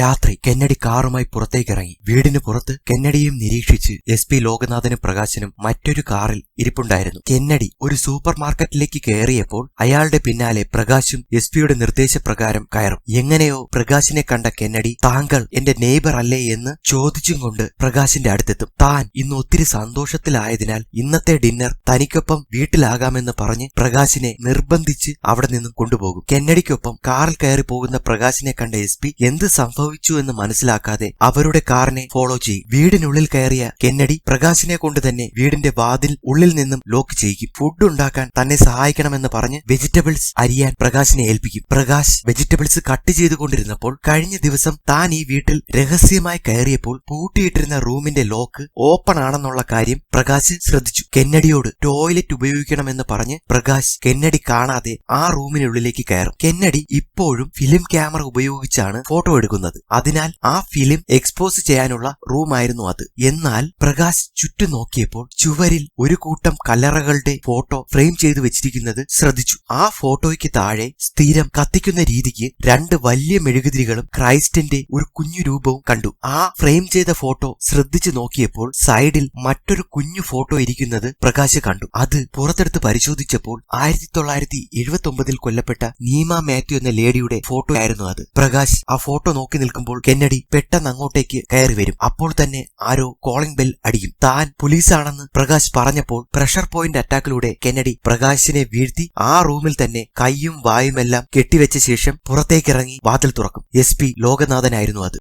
രാത്രി കെന്നഡി കാറുമായി പുറത്തേക്കിറങ്ങി. വീടിന് പുറത്ത് കെന്നഡിയും നിരീക്ഷിച്ച് SP ലോകനാഥനും പ്രകാശനും മറ്റൊരു കാറിൽ ഇരിപ്പുണ്ടായിരുന്നു. കെന്നഡി ഒരു സൂപ്പർ മാർക്കറ്റിലേക്ക് കയറിയപ്പോൾ അയാളുടെ പിന്നാലെ പ്രകാശും SP നിർദ്ദേശപ്രകാരം കയറും. എങ്ങനെയോ പ്രകാശിനെ കണ്ട കെന്നഡി താങ്കൾ എന്റെ നെയ്ബർ അല്ലേ എന്ന് ചോദിച്ചും കൊണ്ട് പ്രകാശിന്റെ അടുത്തെത്തും. താൻ ഇന്ന് ഒത്തിരി സന്തോഷത്തിലായതിനാൽ ഇന്നത്തെ ഡിന്നർ തനിക്കൊപ്പം വീട്ടിലാകാമെന്ന് പറഞ്ഞ് പ്രകാശിനെ നിർബന്ധിച്ച് അവിടെ നിന്നും കൊണ്ടുപോകും. കെന്നഡിക്കൊപ്പം കാറിൽ കയറി പോകുന്ന പ്രകാശിനെ കണ്ട SP എന്ത് സംഭവിച്ചു എന്ന് മനസ്സിലാക്കാതെ അവരുടെ കാറിനെ ഫോളോ ചെയ്യും. വീടിനുള്ളിൽ കയറിയ കെന്നഡി പ്രകാശിനെ കൊണ്ട് തന്നെ വീടിന്റെ വാതിൽ ഉള്ളിൽ നിന്നും ലോക്ക് ചെയ്യിക്കും. ഫുഡ് ഉണ്ടാക്കാൻ തന്നെ സഹായിക്കണമെന്ന് പറഞ്ഞ് വെജിറ്റബിൾസ് അരിയാൻ പ്രകാശിനെ ഏൽപ്പിക്കും. പ്രകാശ് വെജിറ്റബിൾസ് കട്ട് ചെയ്തുകൊണ്ടിരുന്നപ്പോൾ കഴിഞ്ഞ ദിവസം താൻ ഈ വീട്ടിൽ രഹസ്യമായി കയറിയപ്പോൾ പൂട്ടിയിട്ടിരുന്ന റൂമിന്റെ ലോക്ക് ഓപ്പൺ ആണെന്നുള്ള കാര്യം പ്രകാശ് ശ്രദ്ധിച്ചു. കെന്നഡിയോട് ടോയ്ലറ്റ് ഉപയോഗിക്കണമെന്ന് പറഞ്ഞ് പ്രകാശ് കെന്നഡി കാണാതെ ആ റൂമിനുള്ളിലേക്ക് കയറും. കെന്നഡി ഇപ്പോഴും ഫിലിം ക്യാമറ ഉപയോഗിച്ചാണ് ഫോട്ടോ എടുക്കുന്നത്. അതിനാൽ ആ ഫിലിം എക്സ്പോസ് ചെയ്യാനുള്ള റൂമായിരുന്നു അത്. എന്നാൽ പ്രകാശ് ചുറ്റും നോക്കിയപ്പോൾ ചുവരിൽ ഒരു കൂട്ടം കല്ലറകളുടെ ഫോട്ടോ ഫ്രെയിം ചെയ്തു വെച്ചിരിക്കുന്നത് ശ്രദ്ധിച്ചു. ആ ഫോട്ടോയ്ക്ക് താഴെ സ്ഥിരം കത്തിക്കുന്ന രീതിക്ക് 2 വലിയ മെഴുകുതിരികളും ക്രൈസ്റ്റിന്റെ ഒരു കുഞ്ഞു രൂപവും കണ്ടു. ആ ഫ്രെയിം ചെയ്ത ഫോട്ടോ ശ്രദ്ധിച്ചു നോക്കിയപ്പോൾ സൈഡിൽ മറ്റൊരു കുഞ്ഞു ഫോട്ടോ ഇരിക്കുന്നത് പ്രകാശ് കണ്ടു. അത് പുറത്തെടുത്ത് പരിശോധിച്ചപ്പോൾ 1979 കൊല്ലപ്പെട്ട നീമ മാത്യു എന്ന ലേഡിയുടെ ഫോട്ടോ ആയിരുന്നു അത്. പ്രകാശ് ആ ഫോട്ടോ നോക്കി നിൽക്കുമ്പോൾ കെന്നഡി പെട്ടെന്ന് അങ്ങോട്ടേക്ക് കയറി വരും. അപ്പോൾ തന്നെ ആരോ കോളിംഗ് ബെൽ അടിക്കും. താൻ പോലീസാണെന്ന് പ്രകാശ് പറഞ്ഞപ്പോൾ പ്രഷർ പോയിന്റ് അറ്റാക്കിലൂടെ കെന്നഡി പ്രകാശിനെ വീഴ്ത്തി ആ റൂമിൽ തന്നെ കൈയും വായുമെല്ലാം കെട്ടിവെച്ച ശേഷം പുറത്തേക്കിറങ്ങി വാതിൽ തുറക്കും. SP ലോകനാഥനായിരുന്നു അത്.